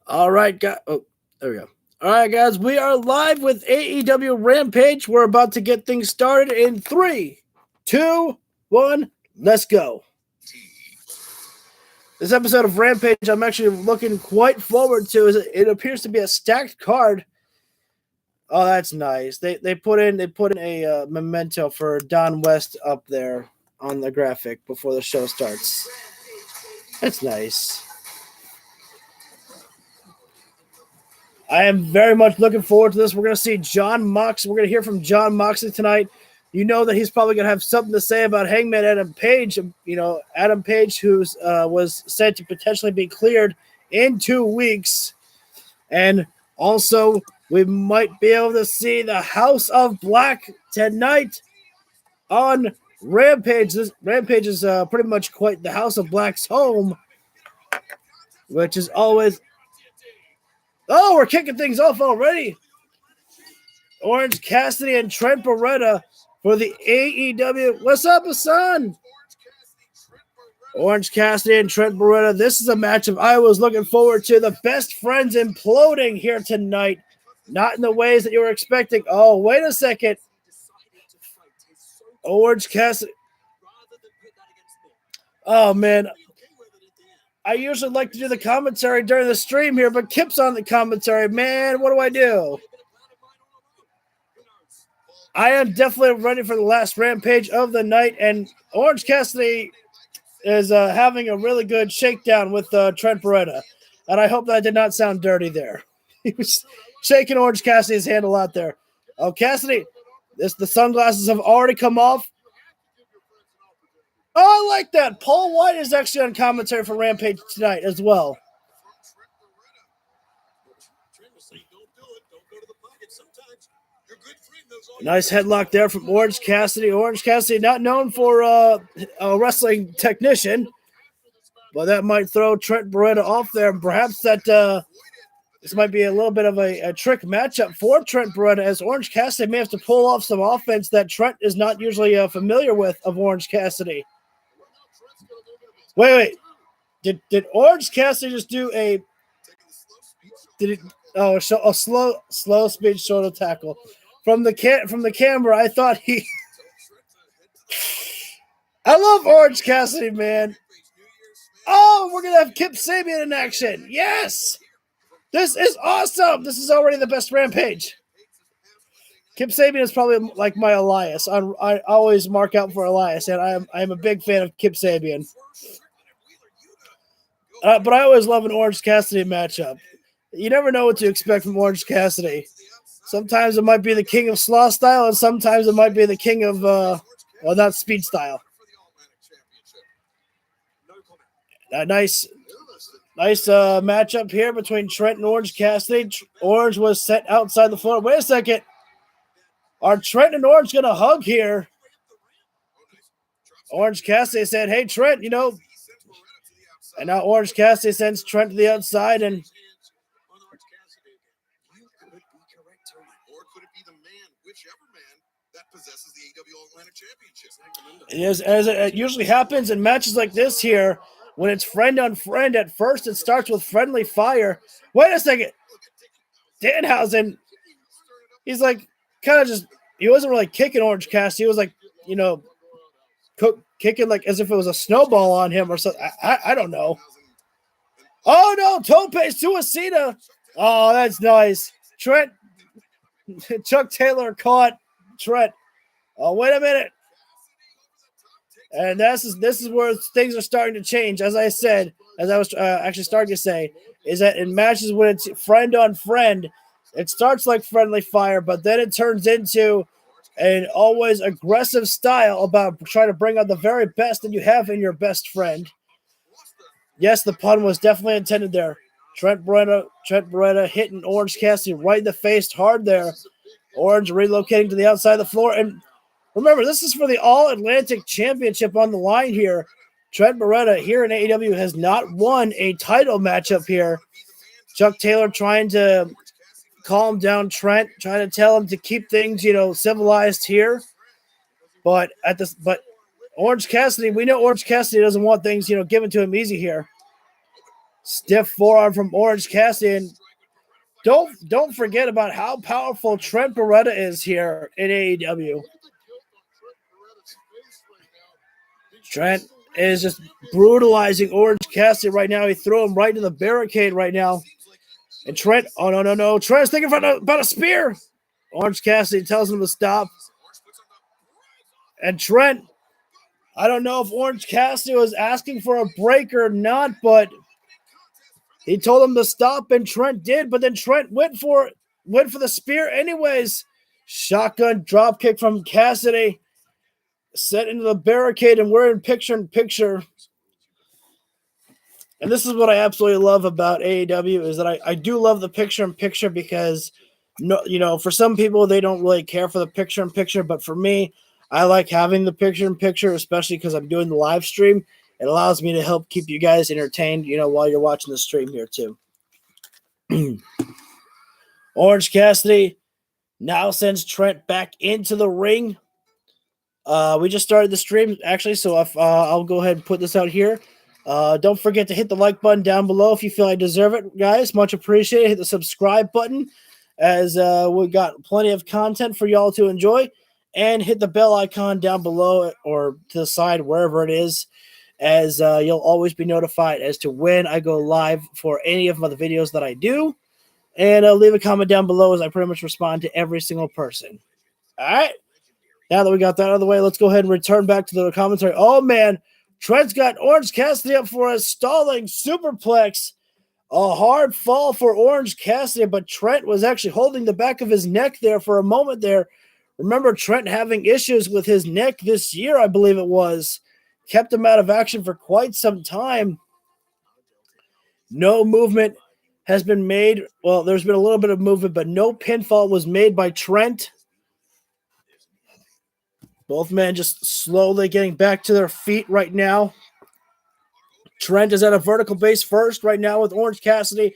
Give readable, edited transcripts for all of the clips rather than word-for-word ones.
All right, guys. Oh, there we go. All right, guys. We are live with AEW Rampage. We're about to get things started in 3, 2, 1. Let's go. This episode of Rampage, I'm actually looking quite forward to. It appears to be a stacked card. Oh, that's nice. They put in a memento for Don West up there on the graphic before the show starts. That's nice. I am very much looking forward to this. We're going to see John Moxley. We're going to hear from John Moxley tonight. You know that he's probably going to have something to say about Hangman Adam Page. You know, Adam Page, who was said to potentially be cleared in 2 weeks. And also, we might be able to see the House of Black tonight on Rampage. This Rampage is pretty much quite the House of Black's home, which is always... Oh, we're kicking things off already. Orange Cassidy and Trent Beretta for the AEW. What's up, Hassan? Orange Cassidy and Trent Beretta. This is a matchup I was looking forward to. The best friends imploding here tonight. Not in the ways that you were expecting. Oh, wait a second. Orange Cassidy. Oh, man. I usually like to do the commentary during the stream here, but Kip's on the commentary. Man, what do I do? I am definitely ready for the last Rampage of the night, and Orange Cassidy is having a really good shakedown with Trent Beretta, and I hope that did not sound dirty there. He was shaking Orange Cassidy's hand a lot there. Oh, Cassidy, the sunglasses have already come off. Oh, I like that. Paul White is actually on commentary for Rampage tonight as well. Nice headlock there from Orange Cassidy. Orange Cassidy not known for a wrestling technician, but that might throw Trent Beretta off there. And perhaps that this might be a little bit of a trick matchup for Trent Beretta, as Orange Cassidy may have to pull off some offense that Trent is not usually familiar with of Orange Cassidy. Wait. Did Orange Cassidy just do a slow speed shoulder tackle from the camera? I thought he. I love Orange Cassidy, man. Oh, we're gonna have Kip Sabian in action. Yes, this is awesome. This is already the best Rampage. Kip Sabian is probably like my Elias. I always mark out for Elias, and I'm a big fan of Kip Sabian. But I always love an Orange Cassidy matchup. You never know what to expect from Orange Cassidy. Sometimes it might be the king of slaw style, and sometimes it might be the king of, not speed style. Nice matchup here between Trent and Orange Cassidy. Orange was set outside the floor. Wait a second. Are Trent and Orange going to hug here? Orange Cassidy said, hey, Trent, you know. And now Orange Cassidy sends Trent to the outside, and as it usually happens in matches like this here, when it's friend on friend, at first it starts with friendly fire. Wait a second. Danhausen, he's like kind of just, he wasn't really kicking Orange Cassidy. He was like, you know, kicking like as if it was a snowball on him or something. I don't know. Oh, no. Tope Suicida. Oh, that's nice. Trent. Chuck Taylor caught Trent. Oh, wait a minute. And this is where things are starting to change. As I said, as I was actually starting to say, is that in matches when it's friend on friend, it starts like friendly fire, but then it turns into an always aggressive style about trying to bring out the very best that you have in your best friend. Yes, the pun was definitely intended there. Trent Beretta hitting Orange Cassidy right in the face hard there. Orange relocating to the outside of the floor. And remember, this is for the All-Atlantic Championship on the line here. Trent Beretta here in AEW has not won a title matchup here. Chuck Taylor trying to calm down Trent, trying to tell him to keep things, civilized here. But Orange Cassidy, we know Orange Cassidy doesn't want things, given to him easy here. Stiff forearm from Orange Cassidy. And don't forget about how powerful Trent Beretta is here in AEW. Trent is just brutalizing Orange Cassidy right now. He threw him right into the barricade right now. And Trent, oh no. Trent's thinking about a spear. Orange Cassidy tells him to stop. And Trent, I don't know if Orange Cassidy was asking for a break or not, but he told him to stop, and Trent did. But then Trent went for the spear anyways. Shotgun drop kick from Cassidy. Set into the barricade, and we're in picture-in-picture. And this is what I absolutely love about AEW is that I do love the picture-in-picture because, for some people, they don't really care for the picture-in-picture. But for me, I like having the picture-in-picture, especially because I'm doing the live stream. It allows me to help keep you guys entertained, while you're watching the stream here too. Orange Cassidy now sends Trent back into the ring. We just started the stream, actually, so I'll go ahead and put this out here. Don't forget to hit the like button down below if you feel I deserve it, guys. Much appreciated. Hit the subscribe button as we got plenty of content for y'all to enjoy. And hit the bell icon down below or to the side, wherever it is, as you'll always be notified as to when I go live for any of the videos that I do. And leave a comment down below as I pretty much respond to every single person. All right. Now that we got that out of the way, let's go ahead and return back to the commentary. Oh, man. Trent's got Orange Cassidy up for a stalling superplex. A hard fall for Orange Cassidy, but Trent was actually holding the back of his neck there for a moment there. Remember Trent having issues with his neck this year, I believe it was. Kept him out of action for quite some time. No movement has been made. Well, there's been a little bit of movement, but no pinfall was made by Trent. Both men just slowly getting back to their feet right now. Trent is at a vertical base first right now with Orange Cassidy.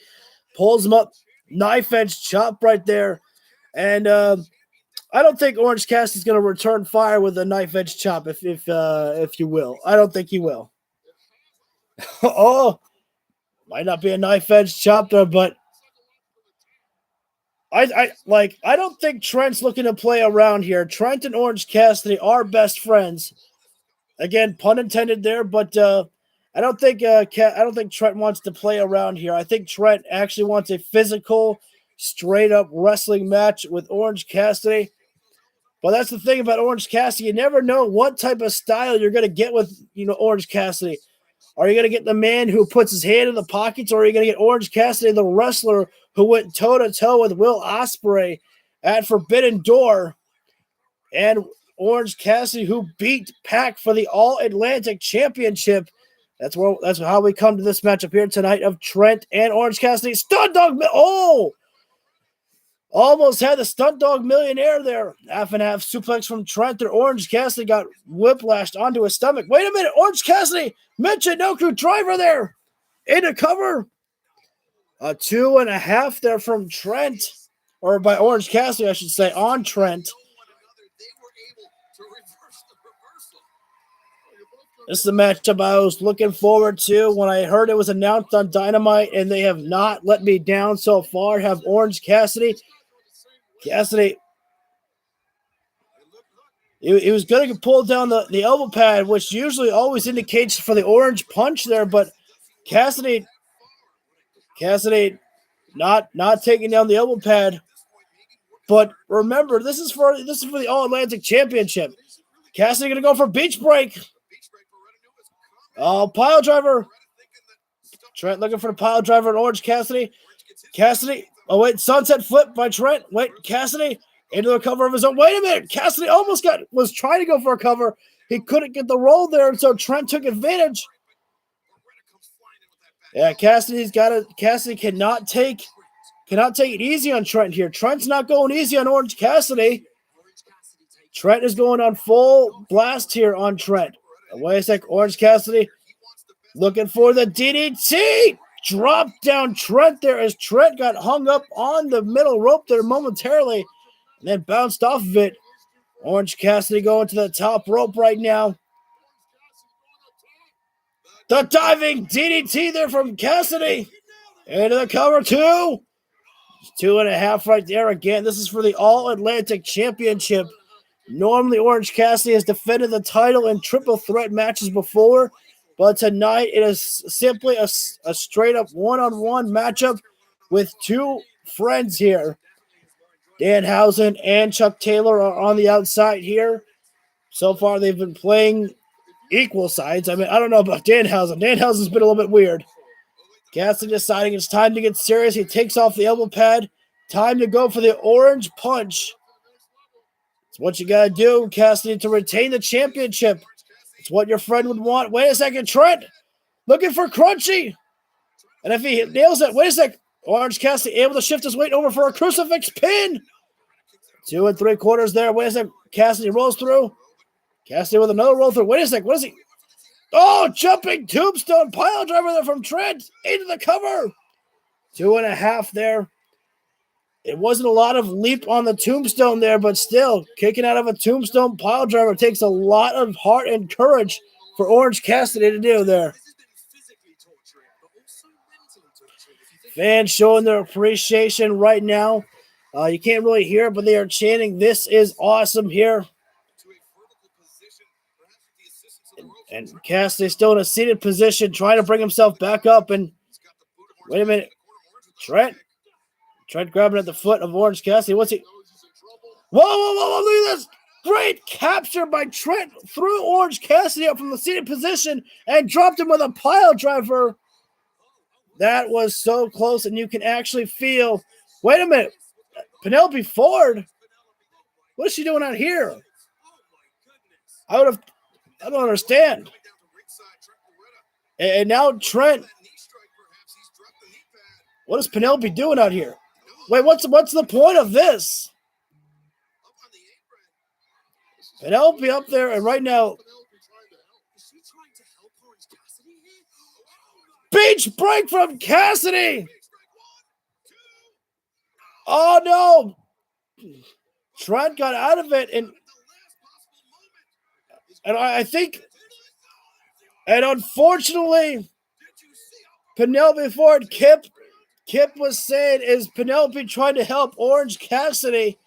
Pulls him up. Knife edge chop right there. And I don't think Orange Cassidy's going to return fire with a knife edge chop, if you will. I don't think he will. Oh, might not be a knife edge chop there, but I don't think Trent's looking to play around here. Trent and Orange Cassidy are best friends. Again, pun intended there, but I don't think Trent wants to play around here. I think Trent actually wants a physical, straight up wrestling match with Orange Cassidy. But that's the thing about Orange Cassidy. You never know what type of style you're going to get with, Orange Cassidy. Are you going to get the man who puts his hand in the pockets, or are you going to get Orange Cassidy, the wrestler who went toe-to-toe with Will Ospreay at Forbidden Door, and Orange Cassidy who beat Pac for the All-Atlantic Championship? That's how we come to this matchup here tonight of Trent and Orange Cassidy. Stunt Dog! Oh! Almost had the Stunt Dog Millionaire there. Half and half suplex from Trent. Their Orange Cassidy got whiplashed onto his stomach. Wait a minute. Orange Cassidy. Michinoku driver there. Into cover. A 2.5 there from Trent. Or by Orange Cassidy, I should say, on Trent. This is the matchup I was looking forward to when I heard it was announced on Dynamite, and they have not let me down so far. Have Orange Cassidy. He was going to pull down the elbow pad, which usually always indicates for the orange punch there, but Cassidy not taking down the elbow pad. But remember, this is for the All-Atlantic Championship. Cassidy going to go for beach break. Oh, pile driver. Trent looking for the pile driver and Orange Cassidy. Oh, wait, sunset flip by Trent. Wait, Cassidy into the cover of his own. Wait a minute. Cassidy was trying to go for a cover. He couldn't get the roll there, and so Trent took advantage. Yeah, Cassidy cannot take it easy on Trent here. Trent's not going easy on Orange Cassidy. Trent is going on full blast here on Trent. Wait a sec, Orange Cassidy looking for the DDT. Drop down Trent there as Trent got hung up on the middle rope there momentarily and then bounced off of it. Orange Cassidy going to the top rope right now. The diving DDT there from Cassidy. Into the cover, 2. 2.5 right there again. This is for the All-Atlantic Championship. Normally, Orange Cassidy has defended the title in triple threat matches before, but tonight it is simply a straight-up one-on-one matchup with 2 friends here. Danhausen and Chuck Taylor are on the outside here. So far, they've been playing equal sides. I mean, I don't know about Danhausen. Danhausen's been a little bit weird. Cassidy deciding it's time to get serious. He takes off the elbow pad. Time to go for the orange punch. It's what you got to do, Cassidy, to retain the championship. It's what your friend would want. Wait a second, Trent. Looking for Crunchy. And if he nails it, wait a sec. Orange Cassidy able to shift his weight over for a crucifix pin. 2 3/4 there. Wait a sec. Cassidy rolls through. Cassidy with another roll through. Wait a sec. What is he? Oh, jumping tombstone pile driver there from Trent into the cover. 2.5 there. It wasn't a lot of leap on the tombstone there, but still, kicking out of a tombstone pile driver takes a lot of heart and courage for Orange Cassidy to do there. Fans showing their appreciation right now. You can't really hear it, but they are chanting, "This is awesome" here. And Cassidy still in a seated position, trying to bring himself back up. And wait a minute. Trent grabbing at the foot of Orange Cassidy. What's he? Whoa, look at this. Great capture by Trent. Threw Orange Cassidy up from the seated position and dropped him with a pile driver. That was so close, and you can actually feel. Wait a minute. Penelope Ford? What is she doing out here? I don't understand. And now Trent. What is Penelope doing out here? Wait, what's the point of this? Penelope up there, and right now. Beach break from Cassidy. Oh no. Trent got out of it, and I think, and unfortunately, Penelope Ford, Kip was saying, is Penelope trying to help Orange Cassidy?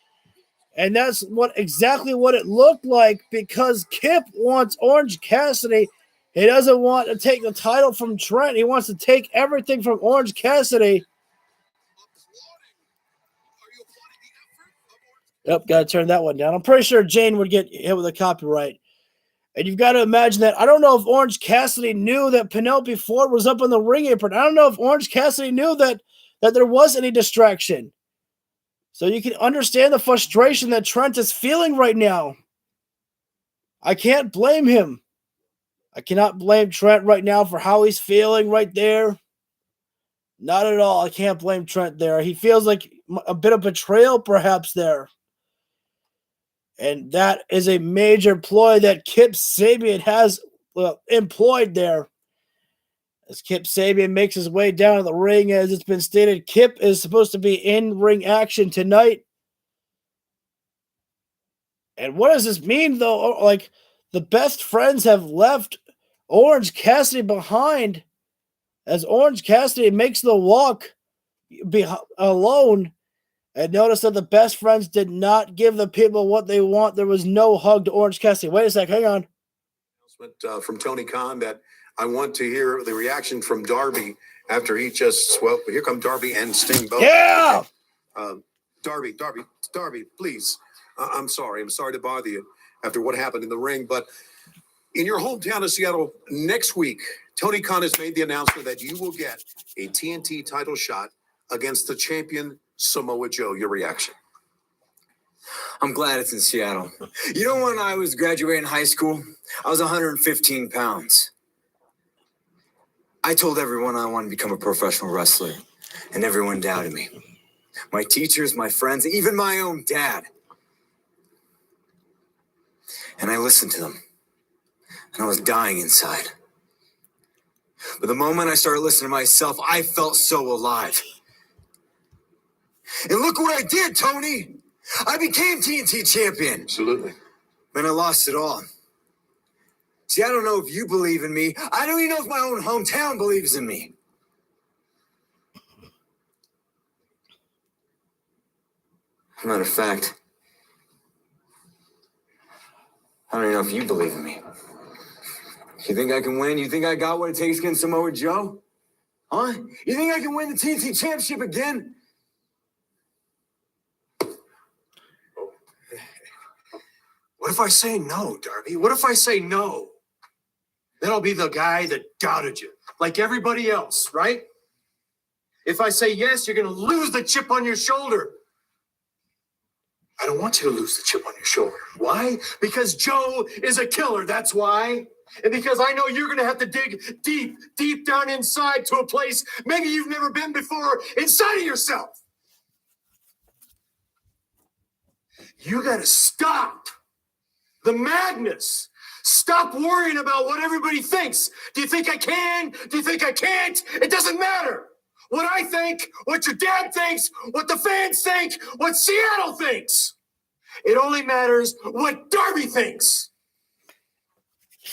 And that's exactly what it looked like, because Kip wants Orange Cassidy. He doesn't want to take the title from Trent. He wants to take everything from Orange Cassidy. Yep, got to turn that one down. I'm pretty sure Jane would get hit with a copyright. And you've got to imagine that. I don't know if Orange Cassidy knew that Penelope Ford was up on the ring apron. I don't know if Orange Cassidy knew that there was any distraction. So you can understand the frustration that Trent is feeling right now. I can't blame him. I cannot blame Trent right now for how he's feeling right there. Not at all. I can't blame Trent there. He feels like a bit of betrayal perhaps there. And that is a major ploy that Kip Sabian has employed there. As Kip Sabian makes his way down to the ring, as it's been stated, Kip is supposed to be in ring action tonight. And what does this mean, though? Like, the best friends have left Orange Cassidy behind, as Orange Cassidy makes the walk alone. And notice that the best friends did not give the people what they want. There was no hug to Orange Cassidy. Wait a sec, hang on. From Tony Khan that I want to hear the reaction from Darby after he just, well, here come Darby and Sting both. Yeah! Darby, please. I'm sorry to bother you after what happened in the ring, but in your hometown of Seattle next week, Tony Khan has made the announcement that you will get a TNT title shot against the champion Samoa Joe. Your reaction? I'm glad it's in Seattle. You know, when I was graduating high school, I was 115 pounds. I told everyone I wanted to become a professional wrestler, and everyone doubted me. My teachers, my friends, even my own dad. And I listened to them, and I was dying inside. But the moment I started listening to myself, I felt so alive. And look what I did, Tony. I became TNT champion. Absolutely. Then I lost it all. See, I don't know if you believe in me. I don't even know if my own hometown believes in me. Matter of fact, I don't even know if you believe in me. You think I can win? You think I got what it takes against Samoa Joe? Huh? You think I can win the TNT Championship again? What if I say no, Darby? What if I say no? Then I'll be the guy that doubted you, like everybody else, right? If I say yes, you're going to lose the chip on your shoulder. I don't want you to lose the chip on your shoulder. Why? Because Joe is a killer, that's why. And because I know you're going to have to dig deep, deep down inside to a place maybe you've never been before inside of yourself. You got to stop the madness. Stop worrying about what everybody thinks. Do you think I can? Do you think I can't? It doesn't matter. What I think, what your dad thinks, what the fans think, what Seattle thinks. It only matters what Darby thinks.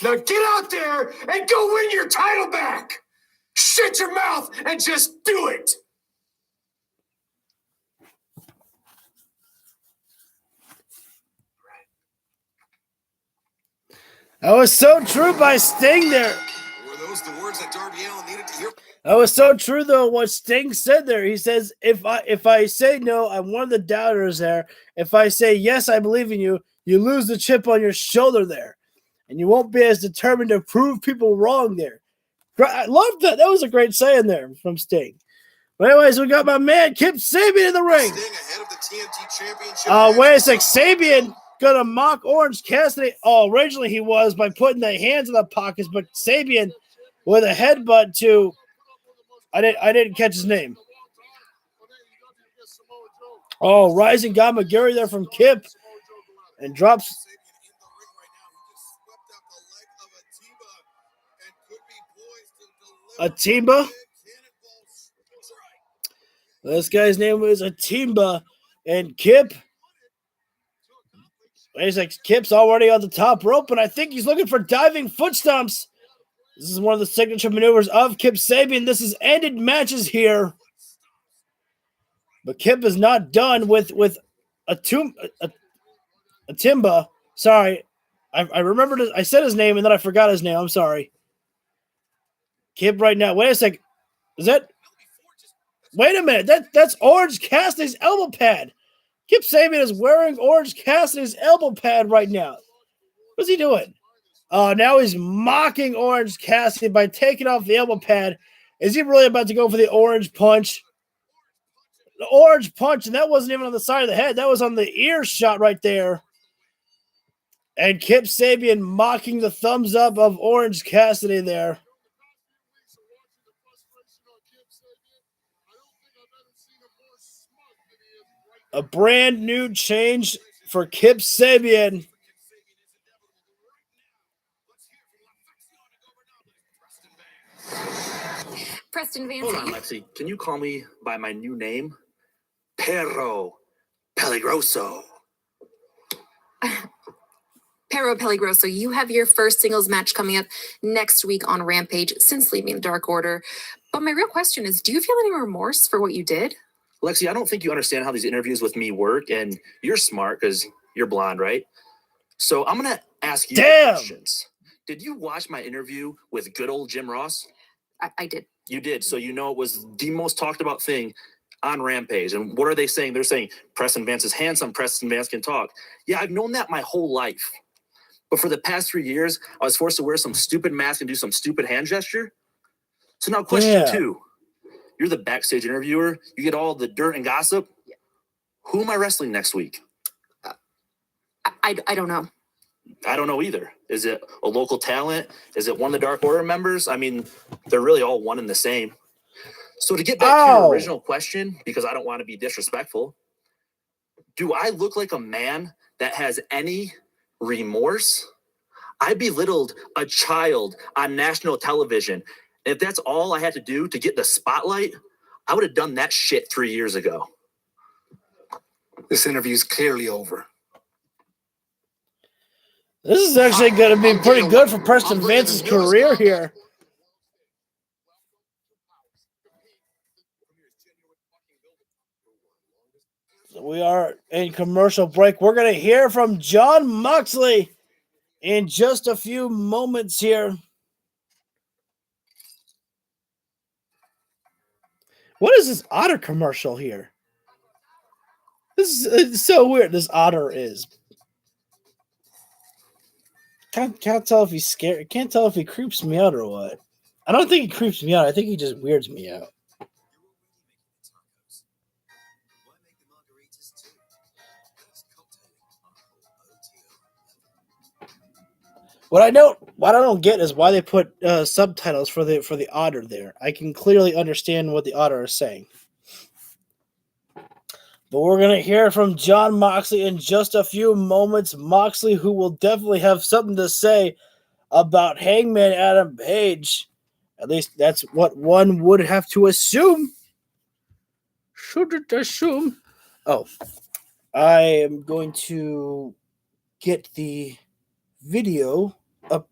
Now get out there and go win your title back. Shut your mouth and just do it. That was so true by Sting there. Were those the words that Darby Allin needed to hear? That was so true, though, what Sting said there. He says, if I say no, I'm one of the doubters there. If I say yes, I believe in you, you lose the chip on your shoulder there. And you won't be as determined to prove people wrong there. I love that. That was a great saying there from Sting. But anyways, we got my man Kip Sabian in the ring. Sting ahead of the TNT Championship. Wait a sec. Sabian gonna mock Orange Cassidy. Oh, originally he was by putting the hands in the pockets, but Sabian with a headbutt to I didn't catch his name. Oh, Rising Gamagiri there from Kip and drops Atimba. This guy's name was Atimba and Kip. He's like, Kip's already on the top rope, and I think he's looking for diving foot stomps. This is one of the signature maneuvers of Kip Sabian. This has ended matches here. But Kip is not done with Atimba. Sorry. I remembered I said his name and then I forgot his name. I'm sorry. Kip right now. Wait a sec. Is that? Wait a minute. That's Orange Cassidy's elbow pad. Kip Sabian is wearing Orange Cassidy's elbow pad right now. What's he doing? Now he's mocking Orange Cassidy by taking off the elbow pad. Is he really about to go for the orange punch? The orange punch, and that wasn't even on the side of the head. That was on the ear shot right there. And Kip Sabian mocking the thumbs up of Orange Cassidy there. A brand new change for Kip Sabian. Preston Vance. Hold on, Lexi. Can you call me by my new name? Perro Peligroso. Perro Peligroso, you have your first singles match coming up next week on Rampage since leaving the Dark Order. But my real question is, do you feel any remorse for what you did? Lexi, I don't think you understand how these interviews with me work, and you're smart because you're blonde, right? So I'm going to ask you questions. Did you watch my interview with good old Jim Ross? I did. You did. So you know it was the most talked about thing on Rampage. And what are they saying? They're saying Preston Vance is handsome. Preston Vance can talk. Yeah, I've known that my whole life. But for the past 3 years, I was forced to wear some stupid mask and do some stupid hand gesture. So now question 2. You're the backstage interviewer. You get all the dirt and gossip. Yeah. Who am I wrestling next week? I don't know. I don't know either. Is it a local talent? Is it one of the Dark Order members? I mean, they're really all one and the same. So to get back to your original question, because I don't want to be disrespectful, do I look like a man that has any remorse? I belittled a child on national television. And if that's all I had to do to get the spotlight, I would have done that shit 3 years ago. This interview is clearly over. This is actually going to be pretty good for Preston Vance's career here. So we are in commercial break. We're going to hear from Jon Moxley in just a few moments here. What is this Otter commercial here? This is so weird. This Otter is. Can't tell if he's scared. Can't tell if he creeps me out or what. I don't think he creeps me out. I think he just weirds me out. What I don't get is why they put subtitles for the Otter there. I can clearly understand what the Otter is saying. But we're going to hear from Jon Moxley in just a few moments. Moxley, who will definitely have something to say about Hangman Adam Page. At least that's what one would have to assume. Shouldn't assume. Oh, I am going to get the video up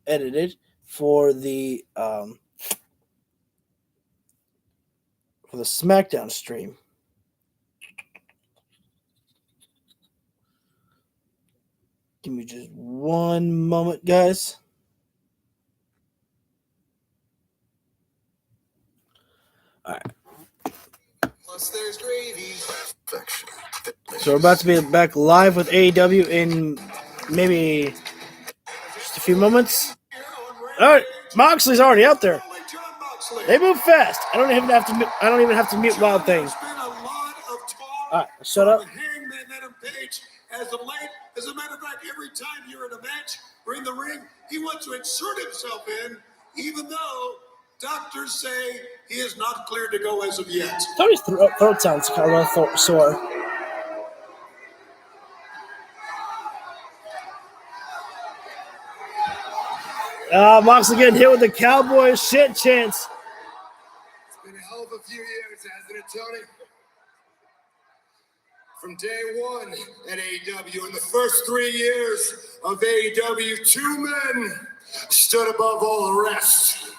edited for the SmackDown stream. Give me just one moment, guys. All right. Plus there's gravy. So we're about to be back live with AEW in maybe just a few moments. All right, Moxley's already out there. They move fast. I don't even have to mute Wild Thing. All right, shut up. Hangman Adam Page, as of late, as a matter of fact, every time you're in a match or in the ring, he wants to insert himself in, even though doctors say he is not cleared to go as of yet. Tony's throat sounds kind of a little sore. Moxley getting hit with the Cowboy shit chance. It's been a hell of a few years, hasn't it, Tony? From day one at AEW, in the first 3 years of AEW, 2 men stood above all the rest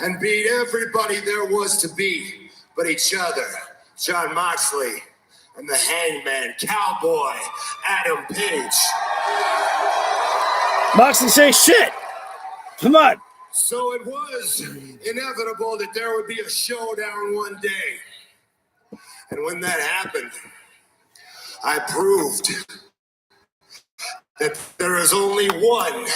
and beat everybody there was to beat but each other. Jon Moxley and the Hangman Cowboy Adam Page. Moxley say shit. Come on. So it was inevitable that there would be a showdown one day. And when that happened, I proved that there is only one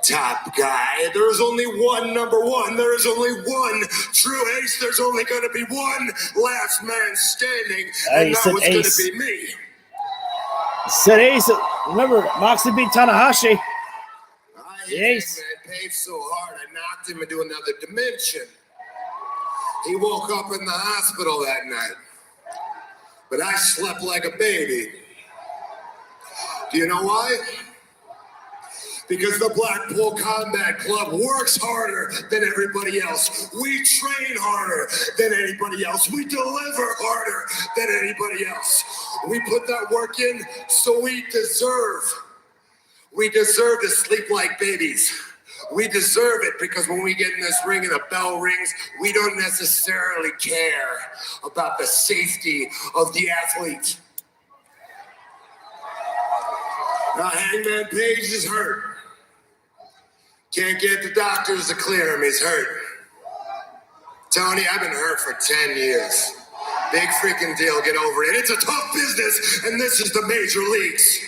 top guy. There is only one number one. There is only one true ace. There's only going to be one last man standing. And that was going to be me. Said ace. Remember, Moxley beat Tanahashi. I hit Hangman Page so hard, I knocked him into another dimension. He woke up in the hospital that night. But I slept like a baby. Do you know why? Because the Blackpool Combat Club works harder than everybody else. We train harder than anybody else. We deliver harder than anybody else. We put that work in, so we deserve to sleep like babies. We deserve it because when we get in this ring and the bell rings, we don't necessarily care about the safety of the athlete. Now, Hangman Page is hurt. Can't get the doctors to clear him. He's hurt. Tony, I've been hurt for 10 years. Big freaking deal. Get over it. It's a tough business, and this is the major leagues.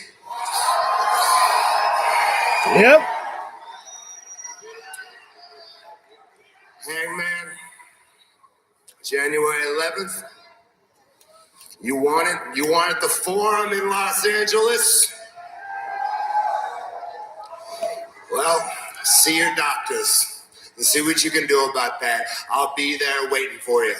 Yep. Hangman, January 11th. You want it? You want it the Forum in Los Angeles? Well, see your doctors and see what you can do about that. I'll be there waiting for you.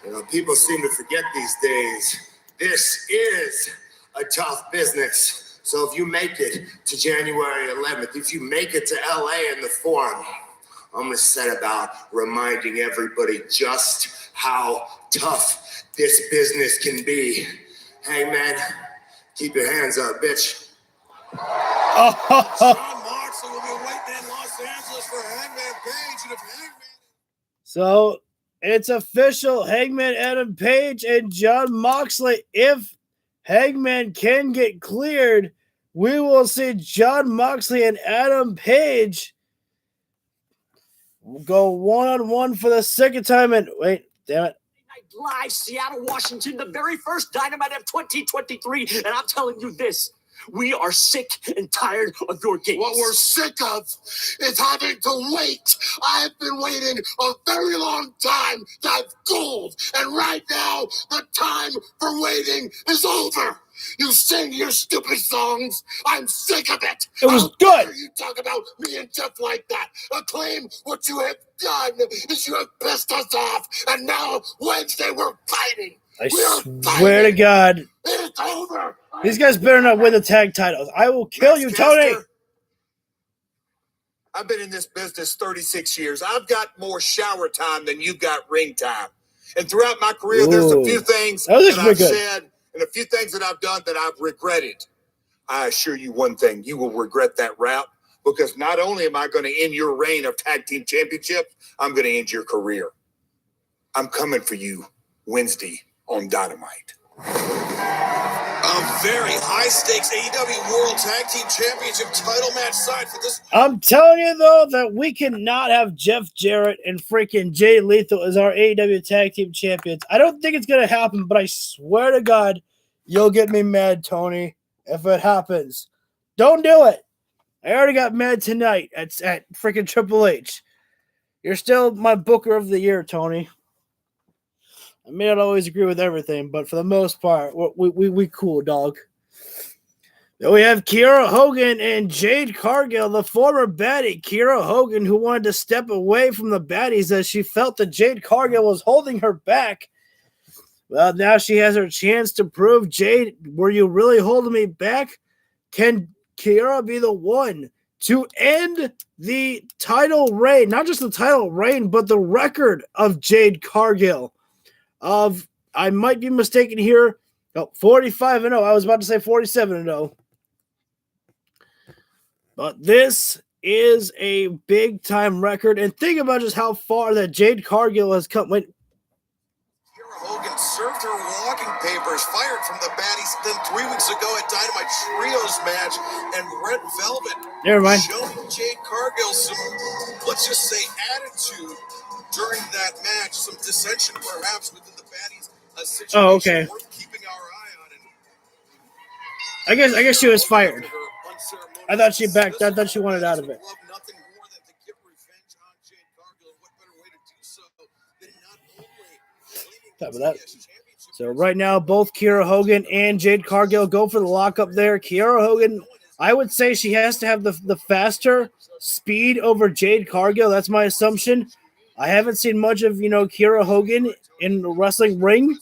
You know, people seem to forget these days. This is a tough business. So if you make it to January 11th, if you make it to LA in the Forum, I'm going to set about reminding everybody just how tough this business can be. Hangman, keep your hands up, bitch. John Moxley will be waiting in Los Angeles for Hangman Page. And if Hangman... So it's official. Hangman Adam Page and John Moxley. If Hangman can get cleared, we will see John Moxley and Adam Page go one-on-one for the second time. And wait, damn it. Live, Seattle, Washington, the very first Dynamite of 2023. And I'm telling you this, we are sick and tired of your games. What we're sick of is having to wait. I've been waiting a very long time to have gold. And right now, the time for waiting is over. You sing your stupid songs. I'm sick of it. It was How good. dare you talk about me and Jeff like that? Acclaim, what you have done is you have pissed us off. And now, Wednesday, we're fighting. I swear to God. It's over. These guys better not win the tag titles. I will kill you, Tony. I've been in this business 36 years. I've got more shower time than you've got ring time. And throughout my career, there's a few things that I've said and a few things that I've done that I've regretted. I assure you one thing, you will regret that route, because not only am I going to end your reign of tag team championships, I'm going to end your career. I'm coming for you Wednesday on Dynamite. A very high-stakes AEW World Tag Team Championship title match side for this. I'm telling you, though, that we cannot have Jeff Jarrett and freaking Jay Lethal as our AEW Tag Team Champions. I don't think it's going to happen, but I swear to God, you'll get me mad, Tony, if it happens. Don't do it. I already got mad tonight at freaking Triple H. You're still my Booker of the Year, Tony. I may not always agree with everything, but for the most part, we cool, dog. Then we have Kiera Hogan and Jade Cargill, the former baddie. Kiera Hogan, who wanted to step away from the baddies as she felt that Jade Cargill was holding her back. Well, now she has her chance to prove, Jade, were you really holding me back? Can Kiera be the one to end the title reign? Not just the title reign, but the record of Jade Cargill. I might be mistaken here. 45-0. I was about to say 47-0. But this is a big time record. And think about just how far that Jade Cargill has come. Wait. Kiera Hogan served her walking papers, fired from the baddies, then 3 weeks ago at Dynamite Trios match, and Red Velvet Never mind. showing Jade Cargill some, let's just say, attitude during that match, some dissension perhaps within the baddies. A situation okay. worth keeping our eye on. I guess she was fired. I thought she backed. I thought she wanted out of it. Top of that. So right now, both Kiera Hogan and Jade Cargill go for the lockup there. Kiera Hogan, I would say she has to have the faster speed over Jade Cargill. That's my assumption. I haven't seen much of, Kiera Hogan in the wrestling ring,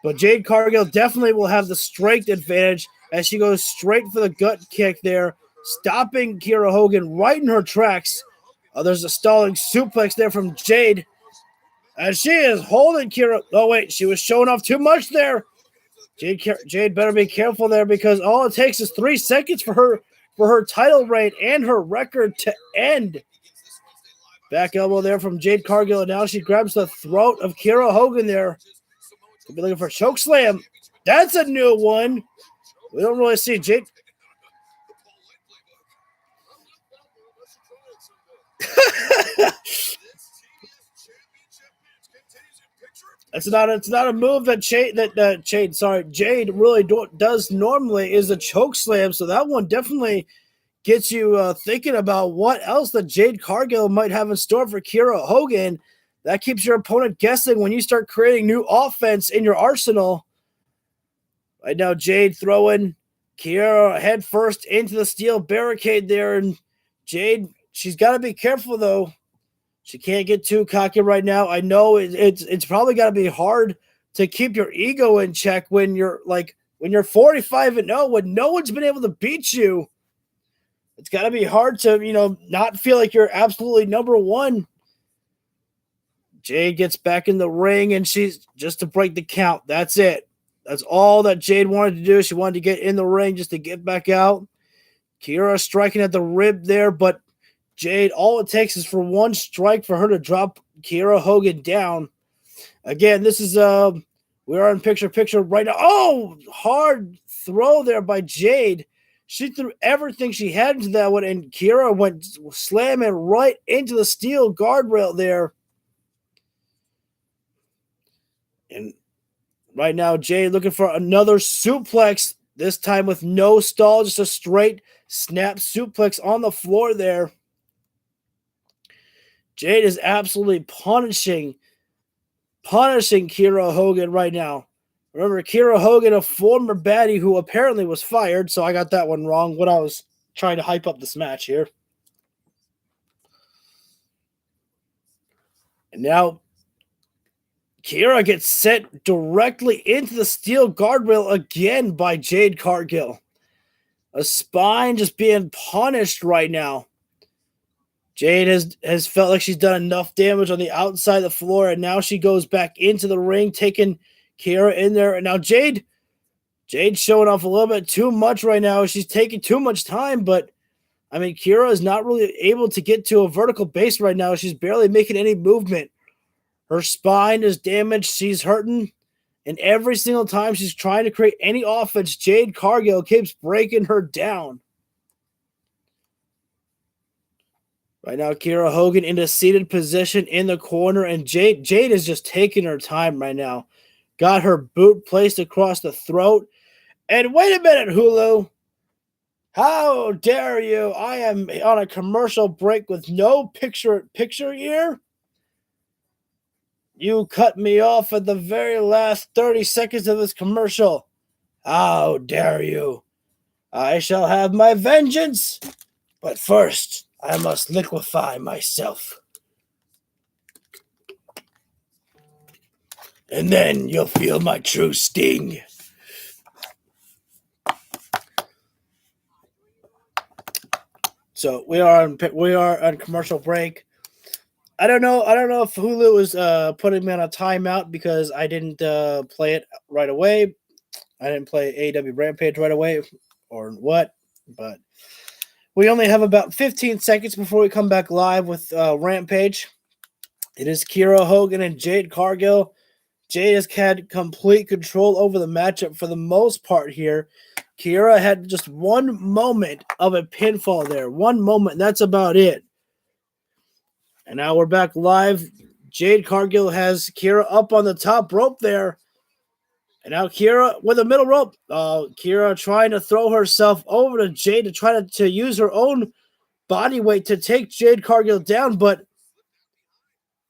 but Jade Cargill definitely will have the strength advantage as she goes straight for the gut kick there, stopping Kiera Hogan right in her tracks. There's a stalling suplex there from Jade, and she is holding Kiera. Oh, wait, she was showing off too much there. Jade better be careful there, because all it takes is 3 seconds for her title reign and her record to end. Back elbow there from Jade Cargill, and now she grabs the throat of Kiera Hogan there. Could be looking for a choke slam. That's a new one. We don't really see Jade. It's not a move that Jade really does normally, is a choke slam. So that one definitely gets you thinking about what else that Jade Cargill might have in store for Kiera Hogan. That keeps your opponent guessing when you start creating new offense in your arsenal. Right now, Jade throwing Kiera head first into the steel barricade there. And Jade, she's got to be careful, though. She can't get too cocky right now. I know it's probably got to be hard to keep your ego in check when you're 45-0, when no one's been able to beat you. It's got to be hard to, not feel like you're absolutely number one. Jade gets back in the ring, and she's just to break the count. That's it. That's all that Jade wanted to do. She wanted to get in the ring just to get back out. Kira striking at the rib there, but Jade, all it takes is for one strike for her to drop Kira Hogan down. Again, this is we are in picture right now. Oh, hard throw there by Jade. She threw everything she had into that one, and Kira went slamming right into the steel guardrail there. And right now, Jade looking for another suplex, this time with no stall, just a straight snap suplex on the floor there. Jade is absolutely punishing Kira Hogan right now. Remember, Kira Hogan, a former baddie who apparently was fired, so I got that one wrong when I was trying to hype up this match here. And now, Kira gets sent directly into the steel guardrail again by Jade Cargill. A spine just being punished right now. Jade has felt like she's done enough damage on the outside of the floor, and now she goes back into the ring, taking Kira in there. And now Jade's showing off a little bit too much right now. She's taking too much time, but I mean, Kira is not really able to get to a vertical base right now. She's barely making any movement. Her spine is damaged. She's hurting. And every single time she's trying to create any offense, Jade Cargill keeps breaking her down. Right now, Kira Hogan in a seated position in the corner, and Jade is just taking her time right now. Got her boot placed across the throat. And wait a minute, Hulu. How dare you? I am on a commercial break with no picture here. You cut me off at the very last 30 seconds of this commercial. How dare you? I shall have my vengeance, but first I must liquefy myself. And then you'll feel my true sting. So we are on commercial break. I don't know if Hulu is putting me on a timeout because I didn't play it right away. I didn't play AEW Rampage right away or what, but we only have about 15 seconds before we come back live with Rampage. It is Kira Hogan and Jade Cargill. Jade has had complete control over the matchup for the most part here. Kira had just one moment of a pinfall there. One moment, that's about it. And now we're back live. Jade Cargill has Kira up on the top rope there. And now Kira with a middle rope. Kira trying to throw herself over to Jade to try to use her own body weight to take Jade Cargill down, but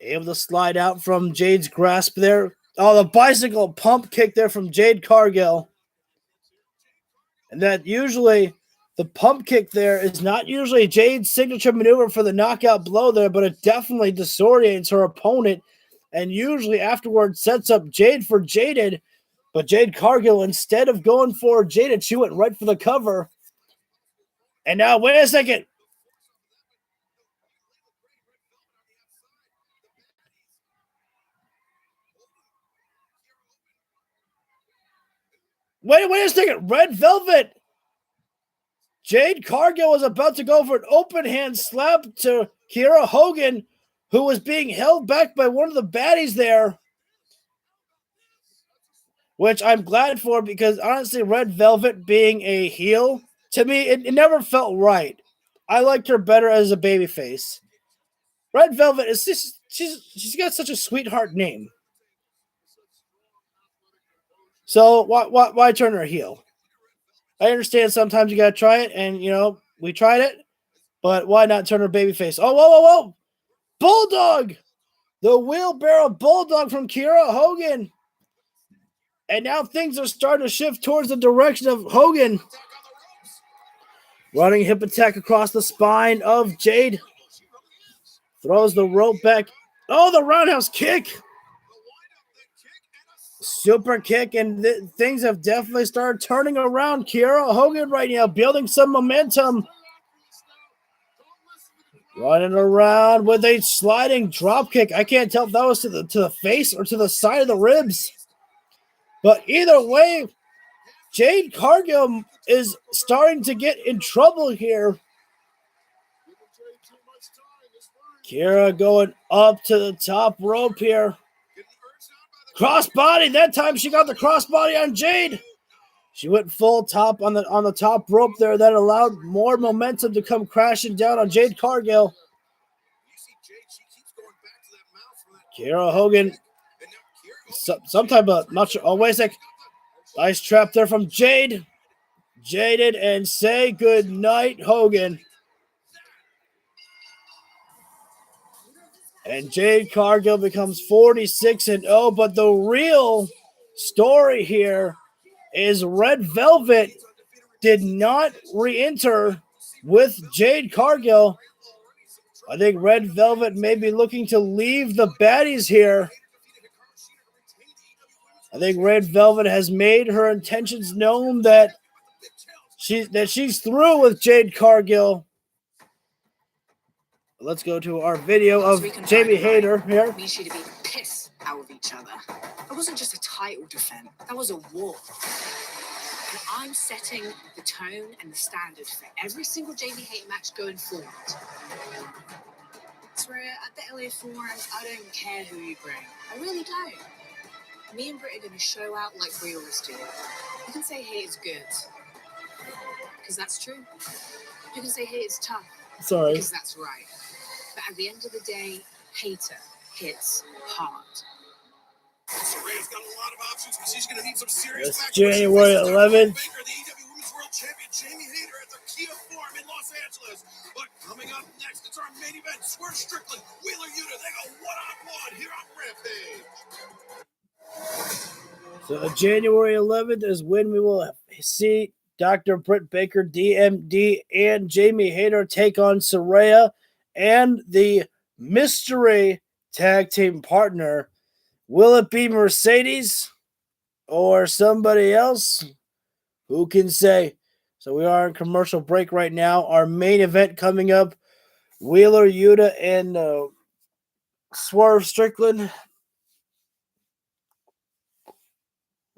able to slide out from Jade's grasp there. Oh, the bicycle pump kick there from Jade Cargill. And that usually the pump kick there is not usually Jade's signature maneuver for the knockout blow there, but it definitely disorients her opponent and usually afterwards sets up Jade for jaded. But Jade Cargill, instead of going for jaded, she went right for the cover. And now, wait a second. Wait a second. Red Velvet. Jade Cargill was about to go for an open hand slap to Kira Hogan, who was being held back by one of the baddies there. Which I'm glad for because honestly, Red Velvet being a heel, to me, it never felt right. I liked her better as a babyface. Red Velvet is just, she's got such a sweetheart name. So why turn her heel? I understand sometimes you gotta try it, and we tried it, but why not turn her babyface? Oh, whoa! Bulldog! The wheelbarrow bulldog from Kira Hogan. And now things are starting to shift towards the direction of Hogan. Running hip attack across the spine of Jade. Throws the rope back. Oh, the roundhouse kick. Super kick, and things have definitely started turning around. Kira Hogan right now building some momentum. Running around with a sliding drop kick. I can't tell if that was to the face or to the side of the ribs. But either way, Jade Cargill is starting to get in trouble here. Kira going up to the top rope here. Crossbody. That time she got the crossbody on Jade. She went full top on the top rope there. That allowed more momentum to come crashing down on Jade Cargill. Kira Hogan. Some type of, not sure. Oh, wait a sec. Nice trap there from Jade. Jaded and say good night, Hogan. And Jade Cargill becomes 46-0. But the real story here is Red Velvet did not re-enter with Jade Cargill. I think Red Velvet may be looking to leave the baddies here. I think Red Velvet has made her intentions known that she's through with Jade Cargill. Let's go to our video of Jamie Hayter here. We should be pissed out of each other. That wasn't just a title defense. That was a war. And I'm setting the tone and the standard for every single Jamie Hayter match going forward. So at the LA Forums, I don't care who you bring. I really don't. Me and Britt are going to show out like we always do. You can say Hayter's good, because that's true. You can say Hayter's tough, Sorry. because that's right. But at the end of the day, Hayter hits hard. Saraya's got a lot of options, but she's going to need some serious It's backup. January 11th. Baker, the AEW Women's World Champion Jamie Hayter at the Kia Forum in Los Angeles. But coming up next, it's our main event. Swerve Strickland, Wheeler Yuta. They go one-on-one here on Rampage. So January 11th is when we will see Dr. Britt Baker, DMD, and Jamie Hayter take on Saraya and the mystery tag team partner. Will it be Mercedes or somebody else? Who can say? So we are in commercial break right now. Our main event coming up, Wheeler Yuta and Swerve Strickland.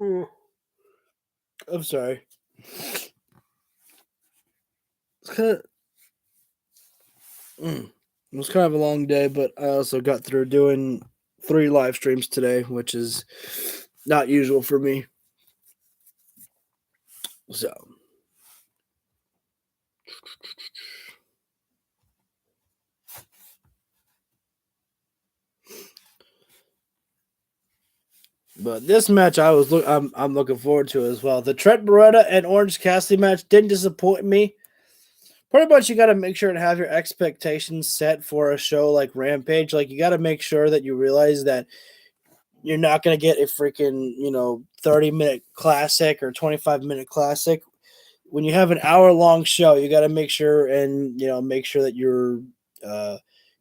I'm sorry. It was kind of a long day, but I also got through doing 3 live streams today, which is not usual for me. So. But this match I'm looking forward to as well. The Trent Beretta and Orange Cassidy match didn't disappoint me. Pretty much you got to make sure to have your expectations set for a show like Rampage. Like, you got to make sure that you realize that you're not going to get a freaking, 30-minute classic or 25-minute classic. When you have an hour-long show, you got to make sure that you're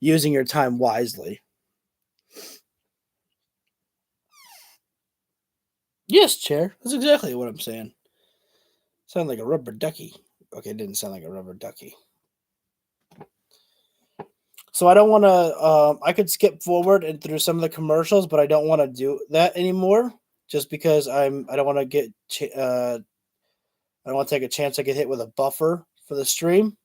using your time wisely. Yes, chair. That's exactly what I'm saying. Sound like a rubber ducky. Okay, it didn't sound like a rubber ducky. So I don't want to. I could skip forward and through some of the commercials, but I don't want to do that anymore. Just because I don't want to get. I don't want to take a chance I get hit with a buffer for the stream.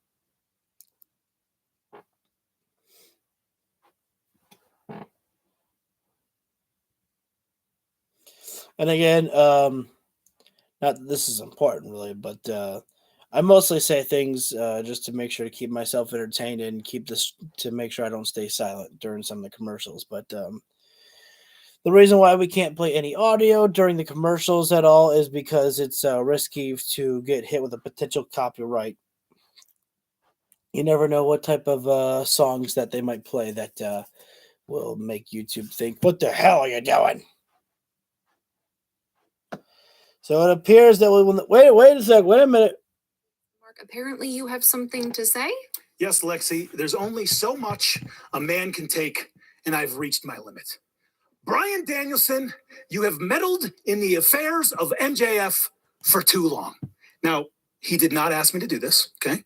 And again, not that this is important really, but I mostly say things just to make sure to keep myself entertained and to make sure I don't stay silent during some of the commercials. But the reason why we can't play any audio during the commercials at all is because it's risky to get hit with a potential copyright. You never know what type of songs that they might play that will make YouTube think, "What the hell are you doing?" So it appears that wait a sec, wait a minute. Mark, apparently you have something to say? Yes, Lexi, there's only so much a man can take, and I've reached my limit. Bryan Danielson, you have meddled in the affairs of MJF for too long. Now, he did not ask me to do this, okay?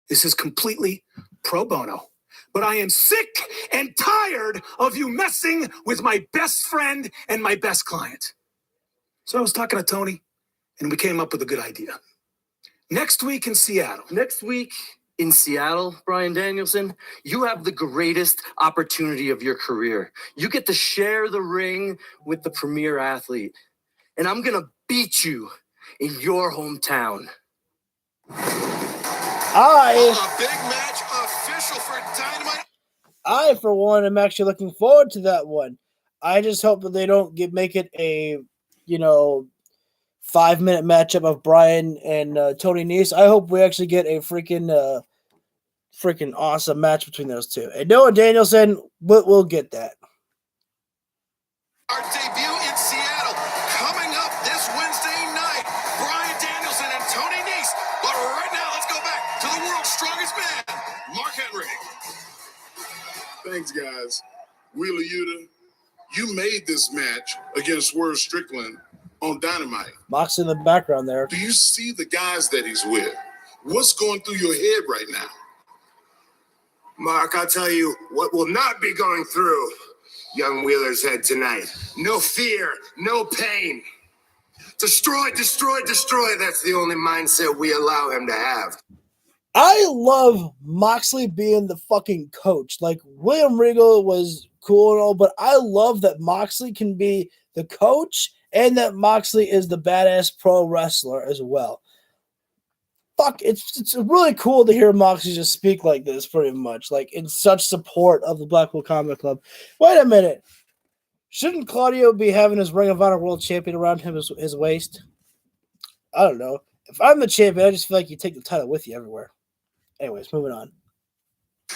This is completely pro bono. but I am sick and tired of you messing with my best friend and my best client. So I was talking to Tony, and we came up with a good idea. Next week in Seattle. Next week in Seattle, Bryan Danielson, you have the greatest opportunity of your career. You get to share the ring with the premier athlete, and I'm going to beat you in your hometown. A big match official for Dynamite. I, for one, am actually looking forward to that one. I just hope that they don't make it a, 5-minute matchup of Bryan and Tony Nese. I hope we actually get a freaking awesome match between those two. And Noah Danielson, we'll get that. Our debut in Seattle coming up this Wednesday night. Bryan Danielson and Tony Nese. But right now, let's go back to the world's strongest man, Mark Henry. Thanks, guys. Wheeler Yuta, you made this match against Swerve Strickland on Dynamite. Moxley in the background there. Do you see the guys that he's with? What's going through your head right now? Mark, I'll tell you what will not be going through young Wheeler's head tonight. No fear, no pain. Destroy, destroy, destroy. That's the only mindset we allow him to have. I love Moxley being the fucking coach. Like, William Regal was cool and all, but I love that Moxley can be the coach and that Moxley is the badass pro wrestler as well. Fuck, it's really cool to hear Moxley just speak like this, pretty much, like in such support of the Blackpool Combat Club. Wait a minute. Shouldn't Claudio be having his Ring of Honor World Champion around his waist? I don't know. If I'm the champion, I just feel like you take the title with you everywhere. Anyways, moving on.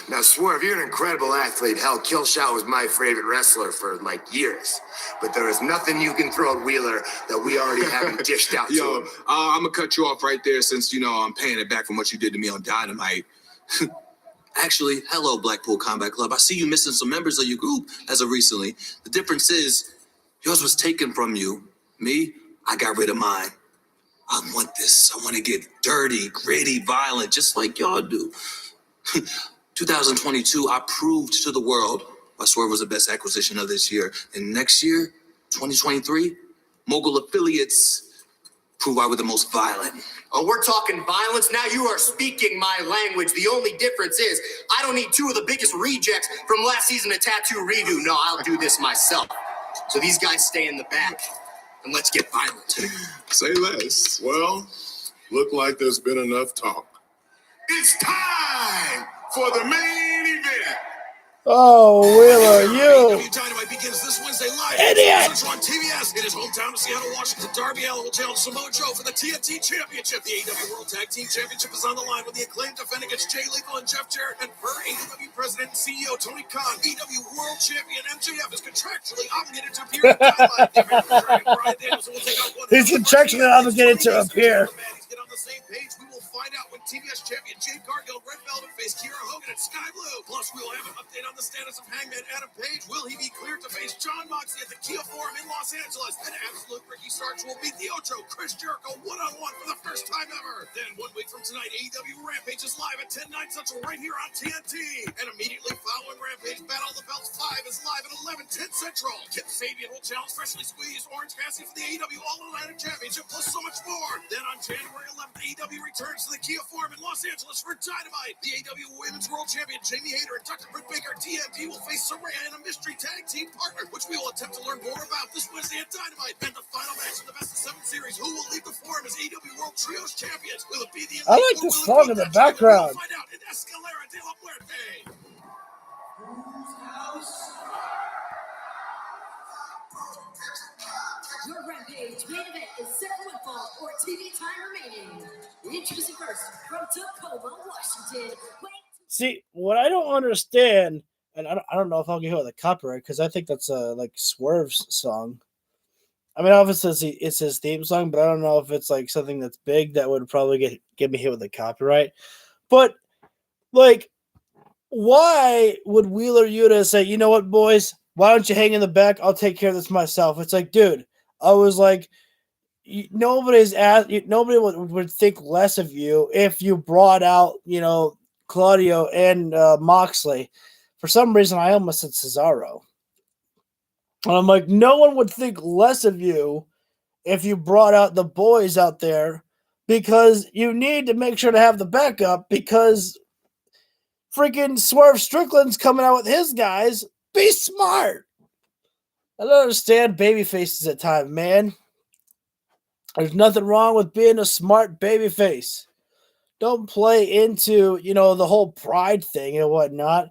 Now, Swerve, you're an incredible athlete. Hell, Killshot was my favorite wrestler for, years. But there is nothing you can throw at Wheeler that we already haven't dished out to him. I'm going to cut you off right there since, I'm paying it back from what you did to me on Dynamite. Actually, hello, Blackpool Combat Club. I see you missing some members of your group as of recently. The difference is yours was taken from you. Me, I got rid of mine. I want this. I want to get dirty, gritty, violent, just like y'all do. 2022, I proved to the world why Swerve was the best acquisition of this year. And next year, 2023, Mogul Affiliates prove I were the most violent. Oh, we're talking violence? Now you are speaking my language. The only difference is I don't need two of the biggest rejects from last season to tattoo redo. No, I'll do this myself. So these guys stay in the back and let's get violent. Say less. Well, look like there's been enough talk. It's time for the main event. Oh, Wheeler, you Dynamite begins this Wednesday live. idiot! On TBS in his hometown of Seattle, Washington. Darby Allin will challenge Samoa Joe for the TNT Championship. The AEW World Tag Team Championship is on the line with the Acclaimed defending against Jay Lethal and Jeff Jarrett. And per AEW President and CEO Tony Khan, AEW World Champion MJF is contractually obligated to appear in Dynamite. Bryan Danielson will take out one. He's contractually obligated to appear. Get on the same page. We will find out when TBS champion Jade Cargill, Red Velvet face Kiera Hogan at Sky Blue. Plus, we will have an update on the status of Hangman Page. Will he be cleared to face John Moxley at the Kia Forum in Los Angeles? And Absolute Ricky Starks will beat the Ocho, Chris Jericho, one-on-one for the first time ever. Then 1 week from tonight, AEW Rampage is live at 10/9 Central right here on TNT. And immediately following Rampage, Battle of the Belts 5 is live at 11/10 Central. Kip Sabian will challenge freshly squeezed Orange Cassidy for the AEW All-Atlantic Championship, plus so much more. Then on January 11th, AEW returns to the Kia Forum in Los Angeles for Dynamite. The AEW Women's World Champion Jamie Hayter and Dr. Britt Baker, TNT, will face Saraya and a mystery tag team partner, which we will attempt to learn more about this Wednesday at Dynamite. And the final match of the Best of 7 series, who will lead the forum as AEW World Trios Champions? Will it be the I like this song in the background. We'll find out in Escalera de la Muerte. Your Rampage main event is set for fall or TV time remaining. Introducing first from Tacoma, Washington. See, what I don't understand, and I don't know if I'll get hit with a copyright because I think that's like Swerve's song. I mean, obviously it's his theme song, but I don't know if it's like something that's big that would probably get me hit with a copyright. But like, why would Wheeler Yuta say, you know what, boys? Why don't you hang in the back? I'll take care of this myself. It's like, dude, I was like, nobody would think less of you if you brought out, Claudio and Moxley. For some reason, I almost said Cesaro. And I'm like, no one would think less of you if you brought out the boys out there, because you need to make sure to have the backup, because freaking Swerve Strickland's coming out with his guys. Be smart. I don't understand baby faces at times, man. There's nothing wrong with being a smart baby face. Don't play into, the whole pride thing and whatnot,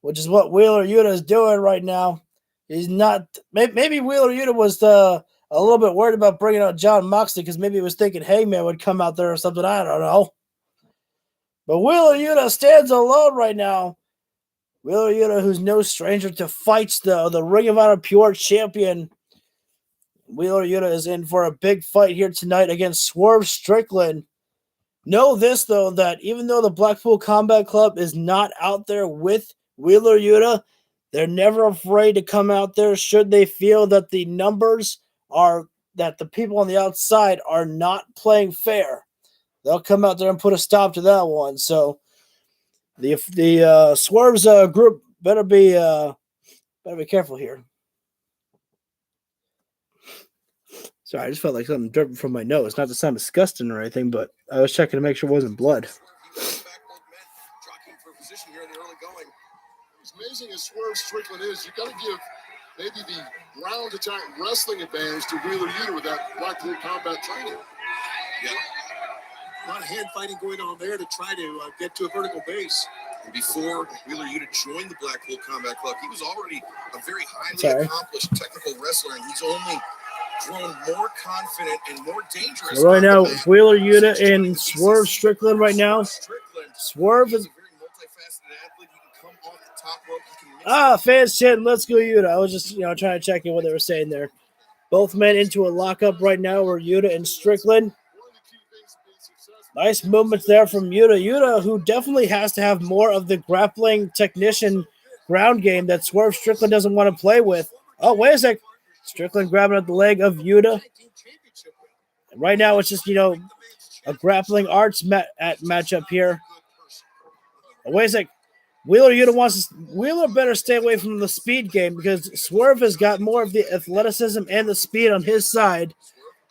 which is what Wheeler Yuta is doing right now. He's not. Maybe Wheeler Yuta was a little bit worried about bringing out John Moxley, because maybe he was thinking Hangman would come out there or something. I don't know. But Wheeler Yuta stands alone right now. Wheeler Yuta, who's no stranger to fights, the Ring of Honor Pure Champion. Wheeler Yuta is in for a big fight here tonight against Swerve Strickland. Know this, though, that even though the Blackpool Combat Club is not out there with Wheeler Yuta, they're never afraid to come out there should they feel that the numbers are, that the people on the outside are not playing fair. They'll come out there and put a stop to that one. So the Swerve's group better be careful here. Sorry, I just felt like something dripping from my nose. Not to sound disgusting or anything, but I was checking to make sure it wasn't blood. As amazing as Swerve Strickland is, you got to give maybe the ground attack wrestling advantage to Wheeler Yuta with that Blackpool combat training. Yeah. A lot of hand fighting going on there to try to get to a vertical base. And before Wheeler Yuta joined the Blackpool Combat Club, he was already a very highly accomplished technical wrestler, and he's only grown more confident and more dangerous. So right now, Wheeler Yuta and Swerve Strickland right now. Swerve is... Fans chanting, let's go Yuta. I was just, trying to check in what they were saying there. Both men into a lockup right now were Yuta and Strickland. Nice movements there from Yuta. Yuta, who definitely has to have more of the grappling technician ground game that Swerve Strickland doesn't want to play with. Oh, wait a sec. Strickland grabbing at the leg of Yuta. And right now, it's just, a grappling arts matchup here. Oh, wait a sec. Wheeler better stay away from the speed game, because Swerve has got more of the athleticism and the speed on his side.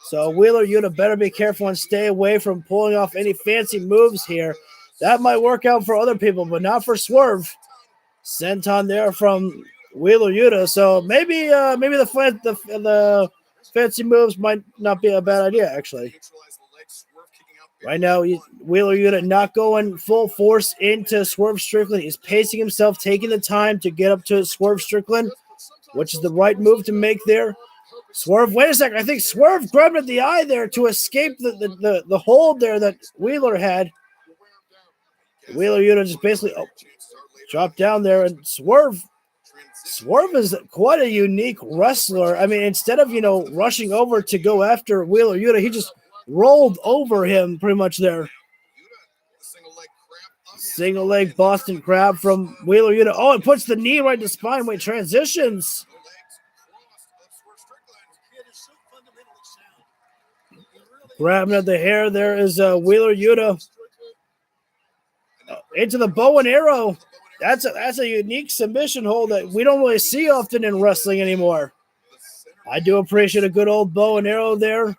So Wheeler Yuta better be careful and stay away from pulling off any fancy moves here. That might work out for other people, but not for Swerve. Senton there from Wheeler Yuta. So maybe the fancy moves might not be a bad idea, actually. Right now, Wheeler Yuta not going full force into Swerve Strickland. He's pacing himself, taking the time to get up to Swerve Strickland, which is the right move to make there. Swerve, wait a second. I think Swerve grabbed at the eye there to escape the hold there that Wheeler had. Wheeler Yuta just basically dropped down there, and Swerve is quite a unique wrestler. I mean, instead of, rushing over to go after Wheeler Yuta, he just rolled over him pretty much there. Single leg Boston Crab from Wheeler Yuta. Oh, it puts the knee right to spine. Wait, transitions. Grabbing at the hair. There is Wheeler Yuta. Into the bow and arrow. That's a unique submission hold that we don't really see often in wrestling anymore. I do appreciate a good old bow and arrow there.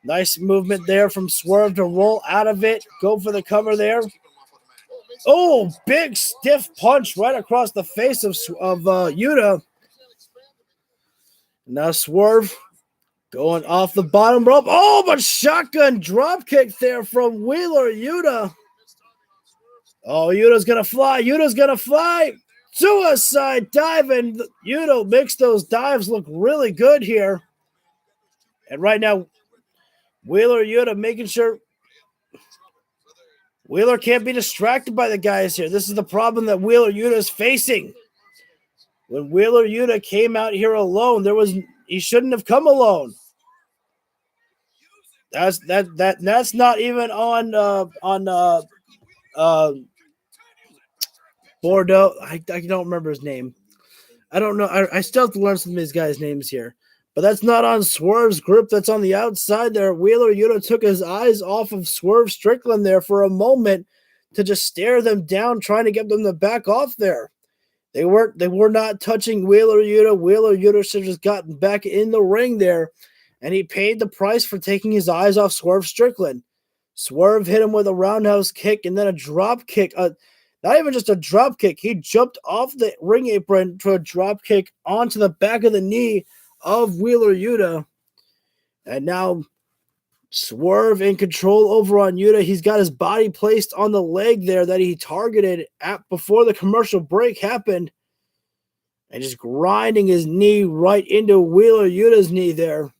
Nice movement there from Swerve to roll out of it. Go for the cover there. Oh, big stiff punch right across the face of Yuta. Now Swerve going off the bottom rope. Oh, but shotgun drop kick there from Wheeler Yuta. Oh, Yuta's going to fly. Yuta's going to fly. Suicide dive, and Yuta makes those dives look really good here. And right now, Wheeler Yuta making sure Wheeler can't be distracted by the guys here. This is the problem that Wheeler Yuta is facing. When Wheeler Yuta came out here alone, he shouldn't have come alone. That's not even on Bordeaux. I don't remember his name. I don't know. I still have to learn some of these guys' names here. But that's not on Swerve's group. That's on the outside there. Wheeler Yuta took his eyes off of Swerve Strickland there for a moment to just stare them down, trying to get them to back off there. They were not touching Wheeler Yuta. Wheeler Yuta should have just gotten back in the ring there, and he paid the price for taking his eyes off Swerve Strickland. Swerve hit him with a roundhouse kick and then a drop kick. Not even just a drop kick. He jumped off the ring apron to a drop kick onto the back of the knee of Wheeler Yuta. And now Swerve in control over on Yuta. He's got his body placed on the leg there that he targeted before the commercial break happened. And just grinding his knee right into Wheeler Yuta's knee there.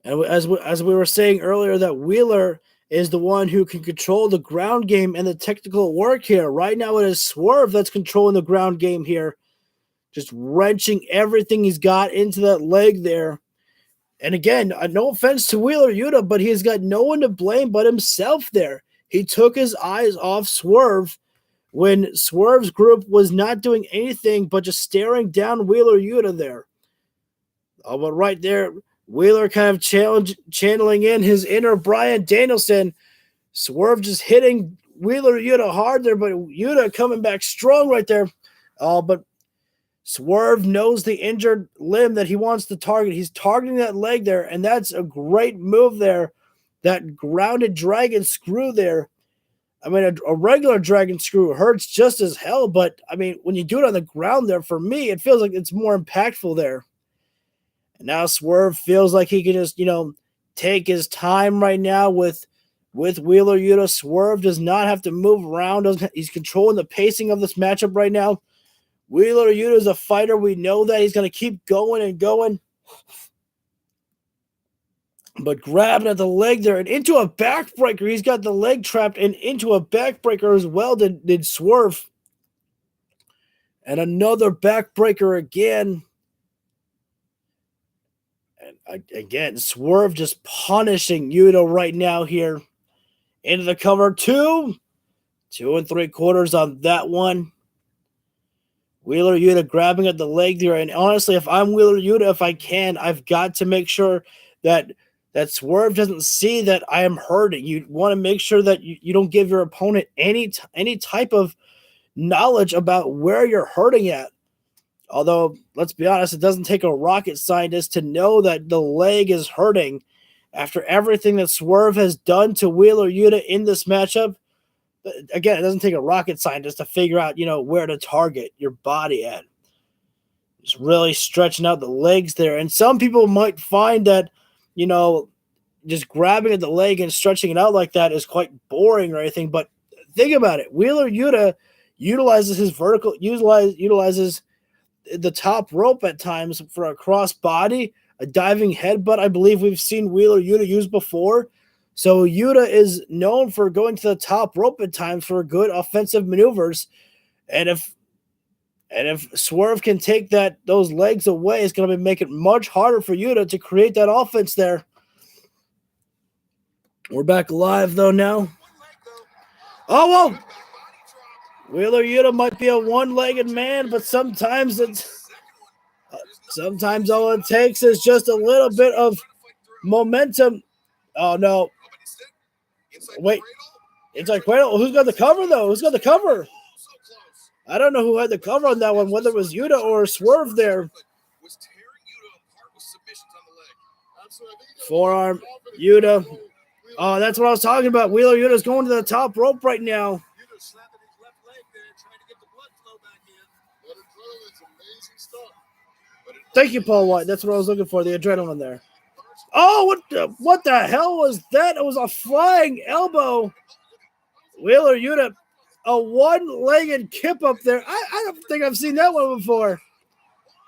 And as we were saying earlier, that Wheeler is the one who can control the ground game and the technical work here. Right now it is Swerve that's controlling the ground game here. Just wrenching everything he's got into that leg there. And again, no offense to Wheeler Yuta, but he's got no one to blame but himself there. He took his eyes off Swerve when Swerve's group was not doing anything but just staring down Wheeler Yuta there. Oh, but right there, Wheeler kind of channeling in his inner Bryan Danielson. Swerve just hitting Wheeler Yuta hard there, but Yuta coming back strong right there. But Swerve knows the injured limb that he wants to target. He's targeting that leg there, and that's a great move there. That grounded dragon screw there. I mean, a regular dragon screw hurts just as hell, but I mean, when you do it on the ground there, for me, it feels like it's more impactful there. And now Swerve feels like he can just, take his time right now with Wheeler Yuta. Swerve does not have to move around. He's controlling the pacing of this matchup right now. Wheeler Yuta is a fighter. We know that he's going to keep going and going. But grabbing at the leg there and into a backbreaker. He's got the leg trapped and into a backbreaker as well did Swerve. And another backbreaker again. And again, Swerve just punishing Yuta right now here. Into the cover. 2 3/4 on that one. Wheeler Yuta grabbing at the leg there. And honestly, if I'm Wheeler Yuta, if I can, I've got to make sure that Swerve doesn't see that I am hurting. You want to make sure that you don't give your opponent any type of knowledge about where you're hurting at. Although, let's be honest, it doesn't take a rocket scientist to know that the leg is hurting. After everything that Swerve has done to Wheeler Yuta in this matchup, again, it doesn't take a rocket scientist to figure out, where to target your body at. Just really stretching out the legs there. And some people might find that, just grabbing at the leg and stretching it out like that is quite boring or anything. But think about it. Wheeler Yuta utilizes his utilizes the top rope at times for a cross body, a diving headbutt. I believe we've seen Wheeler Yuta use before. So Yuta is known for going to the top rope at times for good offensive maneuvers. And if Swerve can take those legs away, it's going to make it much harder for Yuta to create that offense there. We're back live though now. Oh, whoa! Wheeler Yuta might be a one-legged man, but sometimes all it takes is just a little bit of momentum. Oh no! Wait, it's like, who's got the cover though? Who's got the cover? I don't know who had the cover on that one, whether it was Yuta or Swerve there. Forearm, Yuta. Oh, that's what I was talking about. Wheeler Yuta's going to the top rope right now. Thank you, Paul White. That's what I was looking for, the adrenaline there. Oh, what the hell was that? It was a flying elbow. Wheeler Yuta, a one-legged kip up there. I don't think I've seen that one before.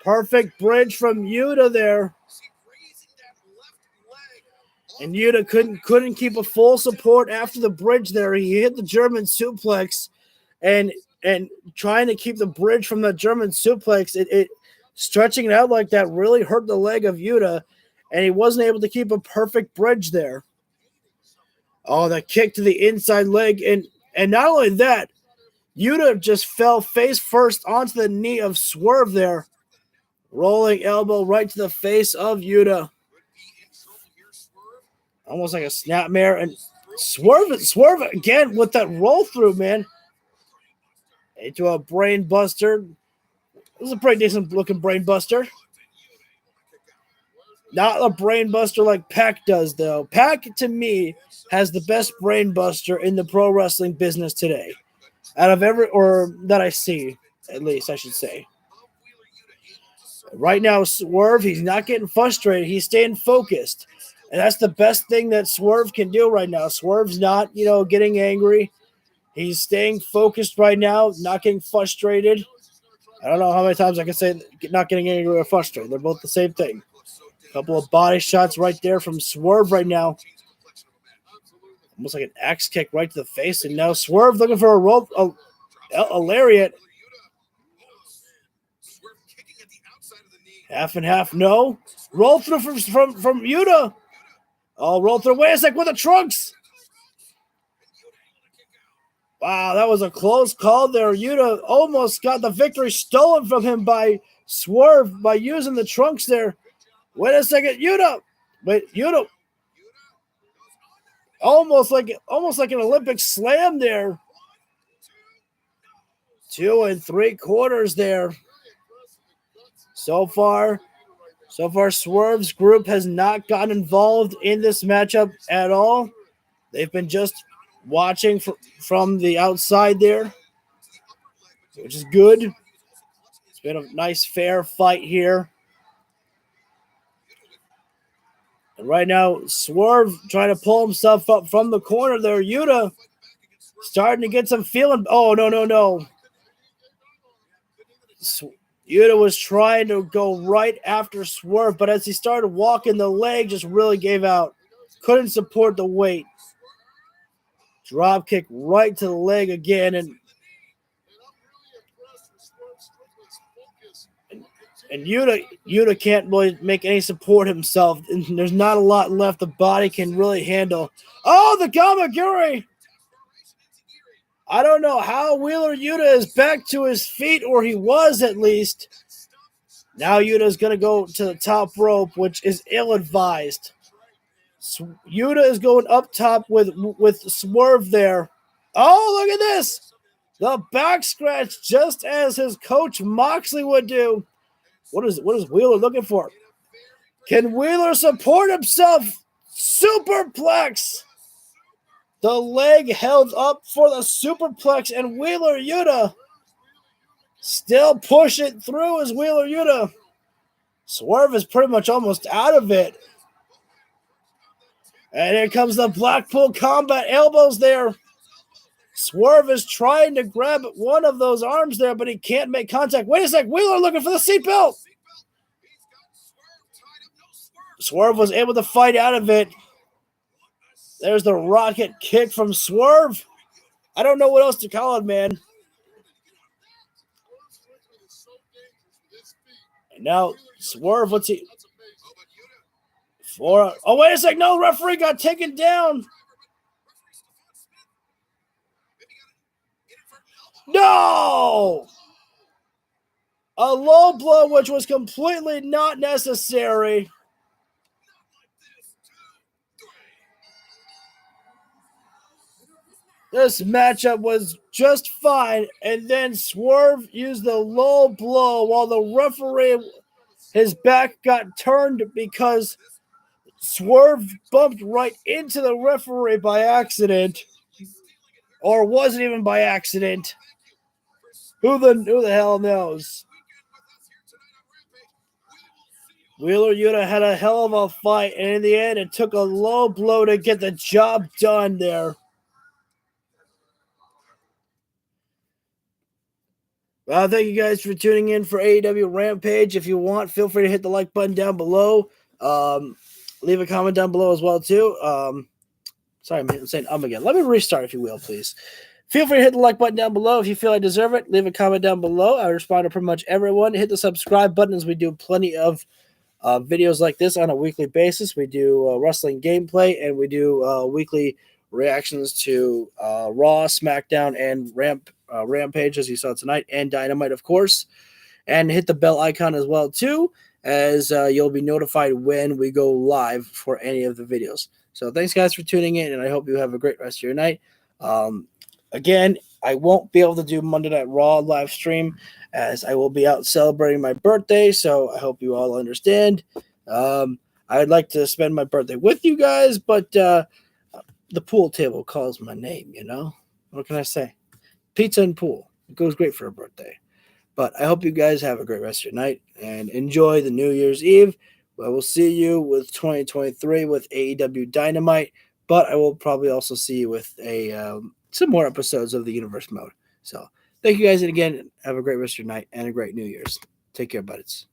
Perfect bridge from Yuta there. And Yuta couldn't keep a full support after the bridge there. He hit the German suplex, and trying to keep the bridge from the German suplex, it stretching it out like that really hurt the leg of Yuta, and he wasn't able to keep a perfect bridge there. Oh, that kick to the inside leg, and not only that, Yuta just fell face first onto the knee of Swerve there. Rolling elbow right to the face of Yuta. Almost like a snapmare. And Swerve again with that roll through, man. Into a brain buster. This is a pretty decent looking brain buster. Not a brain buster like Pac does, though. Pac, to me, has the best brain buster in the pro wrestling business today. Out of or that I see, at least, I should say. Right now, Swerve, he's not getting frustrated. He's staying focused. And that's the best thing that Swerve can do right now. Swerve's not, getting angry. He's staying focused right now, not getting frustrated. I don't know how many times I can say not getting angry or frustrated. They're both the same thing. A couple of body shots right there from Swerve right now. Almost like an axe kick right to the face. And now Swerve looking for a lariat. Half and half, no. Roll through from Yuta. Oh, roll through. Wait a sec, with the trunks. Wow, that was a close call there. Yuta almost got the victory stolen from him by Swerve by using the trunks there. Wait a second, Yuta. Wait, Yuta. Almost like an Olympic slam there. 2 3/4 there. So far, Swerve's group has not gotten involved in this matchup at all. They've been just watching from the outside there, which is good. It's been a nice, fair fight here. And right now, Swerve trying to pull himself up from the corner there. Yuta starting to get some feeling. Oh, no. Yuta was trying to go right after Swerve, but as he started walking, the leg just really gave out. Couldn't support the weight. Drop kick right to the leg again, and Yuta can't really make any support himself, and there's not a lot left the body can really handle. Oh, the Gamagiri! I don't know how Wheeler Yuta is back to his feet, or he was at least. Now Yuta's going to go to the top rope, which is ill-advised. Yuta is going up top with Swerve there. Oh, look at this! The back scratch, just as his coach Moxley would do. What is Wheeler looking for? Can Wheeler support himself? Superplex! The leg held up for the superplex, and Wheeler Yuta still push it through as Wheeler Yuta. Swerve is pretty much almost out of it. And here comes the Blackpool Combat elbows there. Swerve is trying to grab one of those arms there, but he can't make contact. Wait a sec, Wheeler looking for the seatbelt. Swerve was able to fight out of it. There's the rocket kick from Swerve. I don't know what else to call it, man. And now Swerve, what's he? Oh, wait a sec. No, referee got taken down. No! A low blow, which was completely not necessary. This matchup was just fine, and then Swerve used the low blow while the referee, his back got turned because Swerve bumped right into the referee by accident, or wasn't even by accident. Who the hell knows? Wheeler Yuta had a hell of a fight, and in the end, it took a low blow to get the job done there. Well, thank you guys for tuning in for AEW Rampage. If you want, feel free to hit the like button down below. Leave a comment down below as well, too. Sorry, I'm saying again. Let me restart, if you will, please. Feel free to hit the like button down below if you feel I deserve it. Leave a comment down below. I respond to pretty much everyone. Hit the subscribe button as we do plenty of videos like this on a weekly basis. We do wrestling gameplay, and we do weekly reactions to Raw, SmackDown, and Rampage, as you saw tonight, and Dynamite, of course. And hit the bell icon as well, too, as you'll be notified when we go live for any of the videos. So thanks, guys, for tuning in, and I hope you have a great rest of your night. Again, I won't be able to do Monday Night Raw live stream as I will be out celebrating my birthday, so I hope you all understand. I'd like to spend my birthday with you guys, but the pool table calls my name, you know? What can I say? Pizza and pool. It goes great for a birthday. But I hope you guys have a great rest of your night and enjoy the New Year's Eve. I will see you with 2023 with AEW Dynamite, but I will probably also see you with some more episodes of the Universe Mode. So thank you guys, and again, have a great rest of your night and a great New Year's. Take care, buddies.